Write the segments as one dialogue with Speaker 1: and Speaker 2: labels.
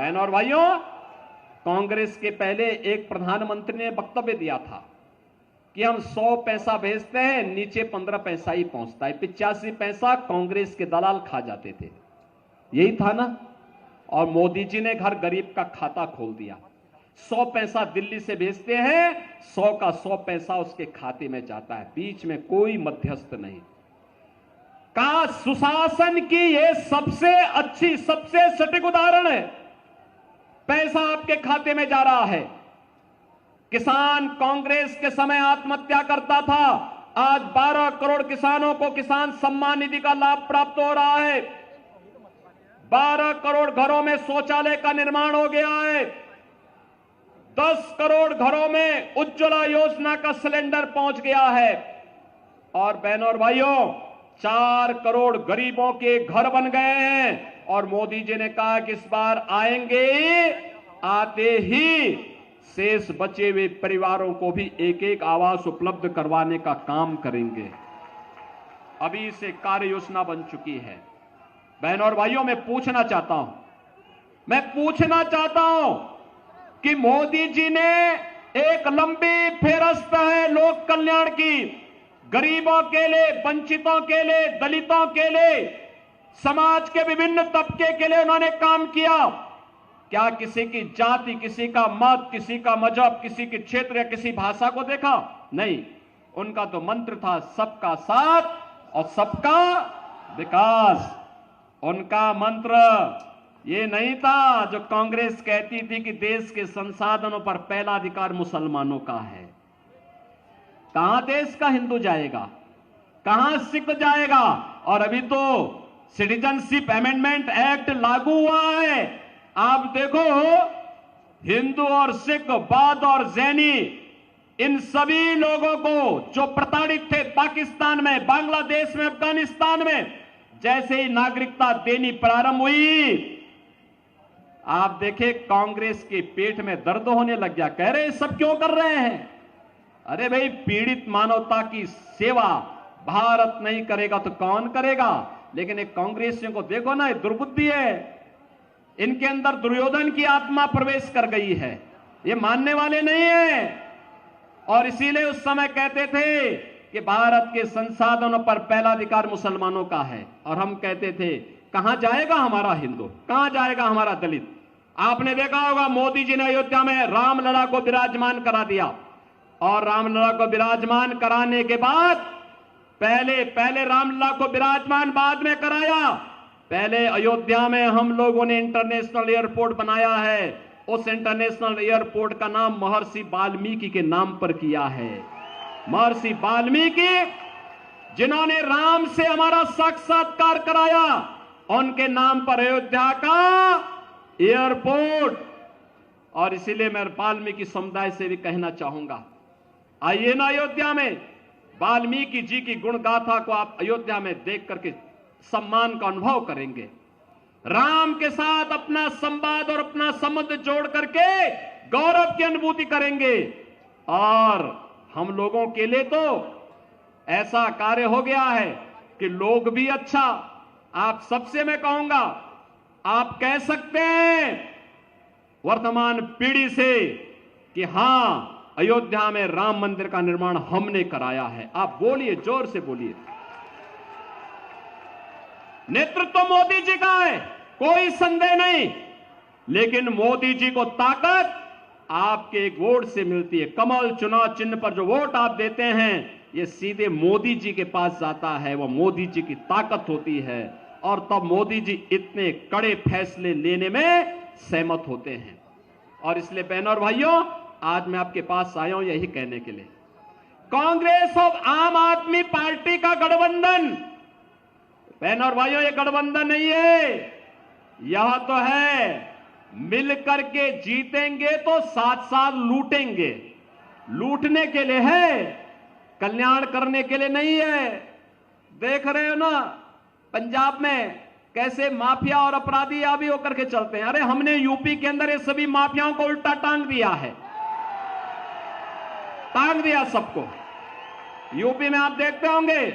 Speaker 1: बहनों और भाइयों, कांग्रेस के पहले एक प्रधानमंत्री ने वक्तव्य दिया था कि हम 100 पैसा भेजते हैं, नीचे 15 पैसा ही पहुंचता है। 85 पैसा कांग्रेस के दलाल खा जाते थे, यही था ना। और मोदी जी ने हर गरीब का खाता खोल दिया। 100 पैसा दिल्ली से भेजते हैं, 100 का 100 पैसा उसके खाते में जाता है, बीच में कोई मध्यस्थ नहीं। का सुशासन की यह सबसे अच्छी, सबसे सटीक उदाहरण है। पैसा आपके खाते में जा रहा है। किसान कांग्रेस के समय आत्महत्या करता था, आज 12 करोड़ किसानों को किसान सम्मान निधि का लाभ प्राप्त हो रहा है। 12 करोड़ घरों में शौचालय का निर्माण हो गया है। 10 करोड़ घरों में उज्ज्वला योजना का सिलेंडर पहुंच गया है। और बहनों और भाइयों, 4 करोड़ गरीबों के घर बन गए हैं। और मोदी जी ने कहा कि इस बार आएंगे, आते ही शेष बचे हुए परिवारों को भी एक एक आवास उपलब्ध करवाने का काम करेंगे। अभी से कार्य योजना बन चुकी है। बहनों और भाइयों, मैं पूछना चाहता हूं कि मोदी जी ने एक लंबी फेहरिस्त है लोक कल्याण की, गरीबों के लिए, वंचितों के लिए, दलितों के लिए, समाज के विभिन्न तबके के लिए उन्होंने काम किया। क्या किसी की जाति, किसी का मत, किसी का मजहब, किसी के क्षेत्र या किसी भाषा को देखा? नहीं। उनका तो मंत्र था सबका साथ और सबका विकास। उनका मंत्र ये नहीं था जो कांग्रेस कहती थी कि देश के संसाधनों पर पहला अधिकार मुसलमानों का है। कहां देश का हिंदू जाएगा, कहां सिख जाएगा? और अभी तो सिटीजनशिप अमेंडमेंट एक्ट लागू हुआ है। आप देखो, हिंदू और सिख, बौद्ध और जैनी, इन सभी लोगों को जो प्रताड़ित थे पाकिस्तान में, बांग्लादेश में, अफगानिस्तान में, जैसे ही नागरिकता देनी प्रारंभ हुई, आप देखें कांग्रेस के पेट में दर्द होने लग गया। कह रहे सब क्यों कर रहे हैं? अरे भाई, पीड़ित मानवता की सेवा भारत नहीं करेगा तो कौन करेगा? लेकिन एक कांग्रेसियों को देखो ना, ये दुर्बुद्धि है, इनके अंदर दुर्योधन की आत्मा प्रवेश कर गई है, ये मानने वाले नहीं है। और इसीलिए उस समय कहते थे कि भारत के संसाधनों पर पहला अधिकार मुसलमानों का है। और हम कहते थे कहां जाएगा हमारा हिंदू, कहां जाएगा हमारा दलित? आपने देखा होगा, मोदी जी ने अयोध्या में रामलला को विराजमान करा दिया। और रामलला को विराजमान कराने के बाद पहले रामलला को विराजमान बाद में कराया। पहले अयोध्या में हम लोगों ने इंटरनेशनल एयरपोर्ट बनाया है। उस इंटरनेशनल एयरपोर्ट का नाम महर्षि वाल्मीकि के नाम पर किया है। महर्षि वाल्मीकि, जिन्होंने राम से हमारा साक्षात्कार कराया, उनके नाम पर अयोध्या का एयरपोर्ट। और इसीलिए मैं वाल्मीकि समुदाय से भी कहना चाहूंगा, आइए ना अयोध्या में, वाल्मीकि जी की गुण गाथा को आप अयोध्या में देख करके सम्मान का अनुभव करेंगे। राम के साथ अपना संवाद और अपना संबंध जोड़ करके गौरव की अनुभूति करेंगे। और हम लोगों के लिए तो ऐसा कार्य हो गया है कि लोग भी अच्छा, आप सबसे मैं कहूंगा, आप कह सकते हैं वर्तमान पीढ़ी से कि हां, अयोध्या में राम मंदिर का निर्माण हमने कराया है। आप बोलिए, जोर से बोलिए। नेतृत्व मोदी जी का है, कोई संदेह नहीं। लेकिन मोदी जी को ताकत आपके एक वोट से मिलती है। कमल चुनाव चिन्ह पर जो वोट आप देते हैं, ये सीधे मोदी जी के पास जाता है। वो मोदी जी की ताकत होती है। और तब मोदी जी इतने कड़े फैसले लेने में सहमत होते हैं। और इसलिए बहनों और भाइयों, आज मैं आपके पास आया हूं यही कहने के लिए, कांग्रेस और आम आदमी पार्टी का गठबंधन, बहनों और भाइयों, ये गठबंधन नहीं है, यह तो है मिल करके जीतेंगे तो साथ साथ लूटेंगे। लूटने के लिए है, कल्याण करने के लिए नहीं है। देख रहे हो ना पंजाब में कैसे माफिया और अपराधी अभी होकर के चलते हैं। अरे हमने यूपी के अंदर ये सभी माफियाओं को उल्टा टांग दिया है, टांग दिया सबको। यूपी में आप देखते होंगे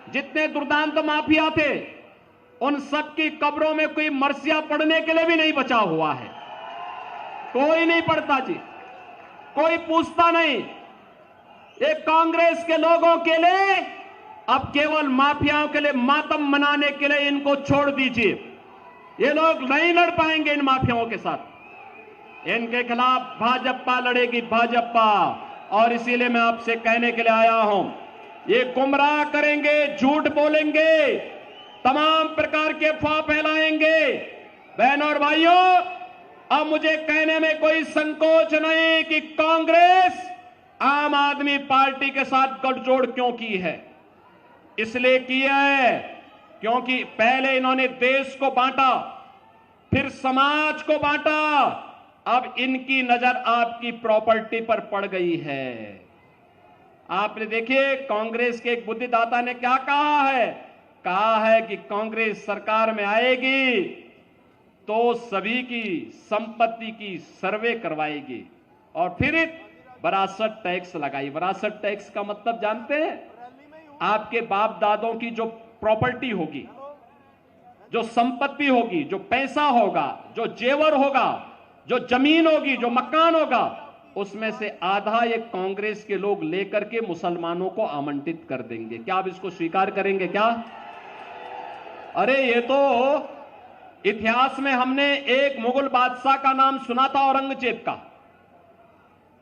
Speaker 1: जितने दुर्दांत माफिया थे, उन सब की कब्रों में कोई मरसिया पड़ने के लिए भी नहीं बचा हुआ है। कोई नहीं पढ़ता जी, कोई पूछता नहीं। ये कांग्रेस के लोगों के लिए अब केवल माफियाओं के लिए मातम मनाने के लिए इनको छोड़ दीजिए। ये लोग नहीं लड़ पाएंगे इन माफियाओं के साथ। इनके खिलाफ भाजपा लड़ेगी, भाजपा। और इसीलिए मैं आपसे कहने के लिए आया हूं, ये गुमराह करेंगे, झूठ बोलेंगे, तमाम प्रकार के अफवाह फैलाएंगे। बहनों और भाइयों, अब मुझे कहने में कोई संकोच नहीं कि कांग्रेस आम आदमी पार्टी के साथ गठजोड़ क्यों की है। इसलिए किया है क्योंकि पहले इन्होंने देश को बांटा, फिर समाज को बांटा, अब इनकी नजर आपकी प्रॉपर्टी पर पड़ गई है। आपने देखिए कांग्रेस के एक बुद्धिदाता ने क्या कहा है कि कांग्रेस सरकार में आएगी तो सभी की संपत्ति की सर्वे करवाएगी और फिर विरासत टैक्स लगाई। विरासत टैक्स का मतलब जानते हैं? आपके बाप दादों की जो प्रॉपर्टी होगी, जो संपत्ति होगी, जो पैसा होगा, जो जेवर होगा, जो जमीन होगी, जो मकान होगा, उसमें से आधा ये कांग्रेस के लोग लेकर के मुसलमानों को आमंत्रित कर देंगे। क्या आप इसको स्वीकार करेंगे क्या? अरे ये तो इतिहास में हमने एक मुगल बादशाह का नाम सुना था, औरंगजेब का।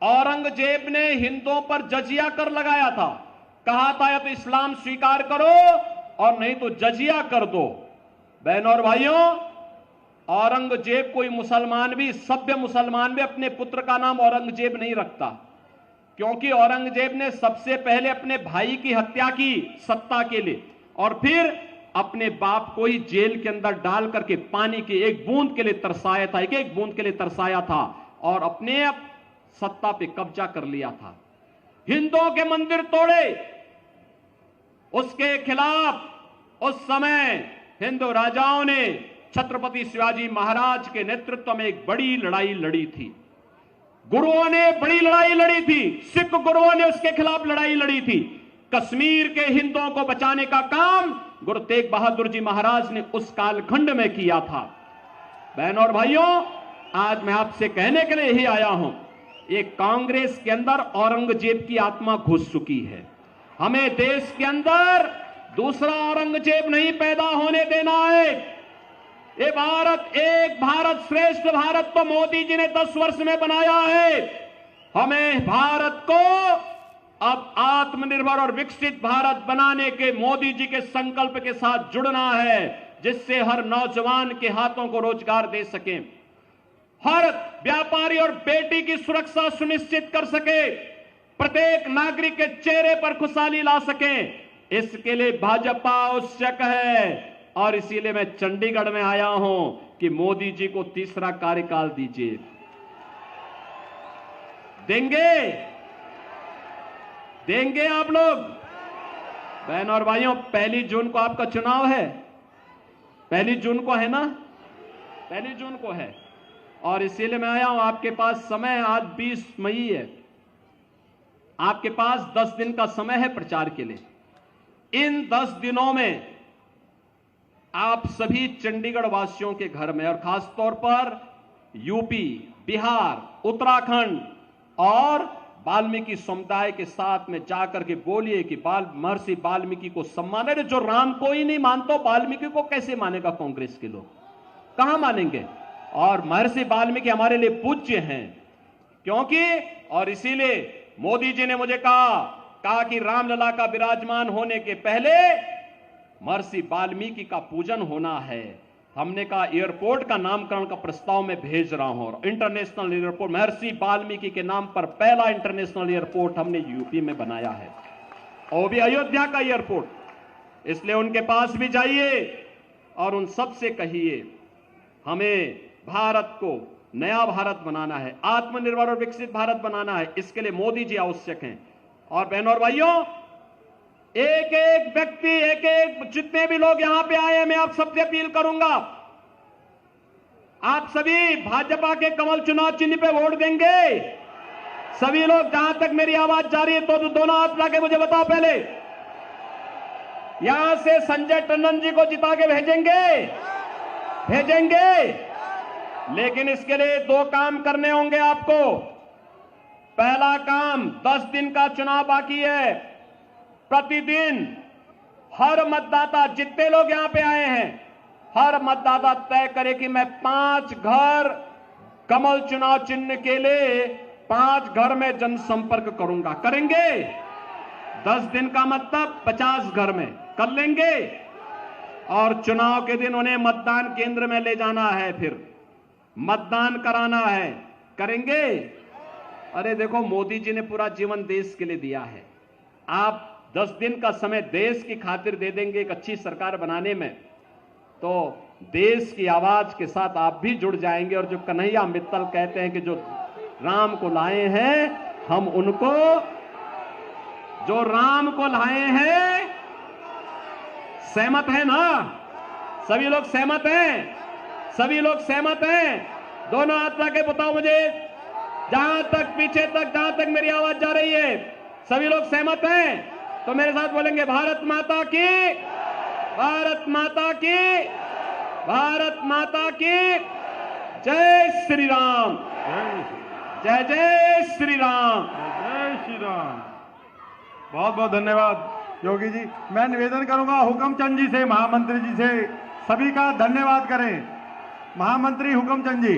Speaker 1: औरंगजेब ने हिंदुओं पर जजिया कर लगाया था, कहा था या तो इस्लाम स्वीकार करो और नहीं तो जजिया कर दो। बहनों और भाइयों, औरंगजेब कोई मुसलमान भी, सभ्य मुसलमान भी अपने पुत्र का नाम औरंगजेब नहीं रखता, क्योंकि औरंगजेब ने सबसे पहले अपने भाई की हत्या की सत्ता के लिए और फिर अपने बाप को ही जेल के अंदर डाल करके पानी की एक बूंद के लिए तरसाया था, एक बूंद के लिए तरसाया था और अपने सत्ता पे कब्जा कर लिया था। हिंदुओं के मंदिर तोड़े, उसके खिलाफ उस समय हिंदू राजाओं ने छत्रपति शिवाजी महाराज के नेतृत्व में एक बड़ी लड़ाई लड़ी थी। गुरुओं ने बड़ी लड़ाई लड़ी थी, सिख गुरुओं ने उसके खिलाफ लड़ाई लड़ी थी। कश्मीर के हिंदुओं को बचाने का काम गुरु तेग बहादुर जी महाराज ने उस कालखंड में किया था। बहनों और भाइयों, आज मैं आपसे कहने के लिए ही आया हूं, ये कांग्रेस के अंदर औरंगजेब की आत्मा घुस चुकी है। हमें देश के अंदर दूसरा औरंगजेब नहीं पैदा होने देना है। ये भारत, एक भारत श्रेष्ठ भारत तो मोदी जी ने 10 वर्ष में बनाया है। हमें भारत को अब आत्मनिर्भर और विकसित भारत बनाने के मोदी जी के संकल्प के साथ जुड़ना है, जिससे हर नौजवान के हाथों को रोजगार दे सके, हर व्यापारी और बेटी की सुरक्षा सुनिश्चित कर सके, प्रत्येक नागरिक के चेहरे पर खुशहाली ला सके। इसके लिए भाजपा आवश्यक है और इसीलिए मैं चंडीगढ़ में आया हूं कि मोदी जी को तीसरा कार्यकाल दीजिए। देंगे आप लोग? बहनों और भाइयों, 1 जून को आपका चुनाव है। 1 जून को है ना? 1 जून को है और इसीलिए मैं आया हूं। आपके पास समय, आज 20 मई है, आपके पास 10 दिन का समय है प्रचार के लिए। इन 10 दिनों में आप सभी चंडीगढ़ वासियों के घर में और खासतौर पर यूपी, बिहार, उत्तराखंड और वाल्मीकि समुदाय के साथ में जाकर के बोलिए कि महर्षि वाल्मीकि को सम्मान है। जो राम को ही नहीं मानता, वाल्मीकि को कैसे मानेगा कांग्रेस के लोग? कहां मानेंगे? और महर्षि वाल्मीकि हमारे लिए पूज्य हैं, क्योंकि और इसीलिए मोदी जी ने मुझे कहा कि रामलला का विराजमान होने के पहले महर्षि वाल्मीकि का पूजन होना है। हमने कहा एयरपोर्ट का नामकरण का प्रस्ताव में भेज रहा हूं, इंटरनेशनल एयरपोर्ट महर्षि वाल्मीकि के नाम पर पहला इंटरनेशनल एयरपोर्ट हमने यूपी में बनाया है, और भी अयोध्या का एयरपोर्ट। इसलिए उनके पास भी जाइए और उन सब से कहिए हमें भारत को नया भारत बनाना है, आत्मनिर्भर और विकसित भारत बनाना है। इसके लिए मोदी जी आवश्यक हैं। और बहनों और भाइयों, एक एक व्यक्ति, एक एक जितने भी लोग यहां पे आए हैं, मैं आप सबसे अपील करूंगा, आप सभी भाजपा के कमल चुनाव चिन्ह पे वोट देंगे। सभी लोग, जहां तक मेरी आवाज जा रही है तो दोनों हाथ लाके मुझे बताओ पहले, यहां से संजय टंडन जी को जिता के भेजेंगे? लेकिन इसके लिए 2 काम करने होंगे आपको। पहला काम, 10 दिन का चुनाव बाकी है। प्रतिदिन हर मतदाता, जितने लोग यहां पे आए हैं, हर मतदाता तय करे कि मैं 5 घर कमल चुनाव चिन्ह के लिए 5 घर में जनसंपर्क करूंगा। करेंगे? 10 दिन का मतलब 50 घर में कर लेंगे। और चुनाव के दिन उन्हें मतदान केंद्र में ले जाना है, फिर मतदान कराना है। करेंगे? अरे देखो, मोदी जी ने पूरा जीवन देश के लिए दिया है। आप 10 दिन का समय देश की खातिर दे देंगे एक अच्छी सरकार बनाने में, तो देश की आवाज के साथ आप भी जुड़ जाएंगे। और जो कन्हैया मित्तल कहते हैं कि जो राम को लाए हैं, हम उनको, जो राम को लाए हैं, सहमत है ना? सभी लोग सहमत हैं? सभी लोग सहमत हैं? दोनों हाथ लगा के बताओ मुझे, जहां तक पीछे तक, जहां तक मेरी आवाज जा रही है, सभी लोग सहमत हैं? तो मेरे साथ बोलेंगे, भारत माता की, भारत माता की, भारत माता की जय श्री राम, जय जय श्री राम,
Speaker 2: जय श्री राम। बहुत बहुत धन्यवाद योगी जी। मैं निवेदन करूंगा हुक्मचंद जी से, महामंत्री जी से, सभी का धन्यवाद करें। महामंत्री हुक्मचंद जी।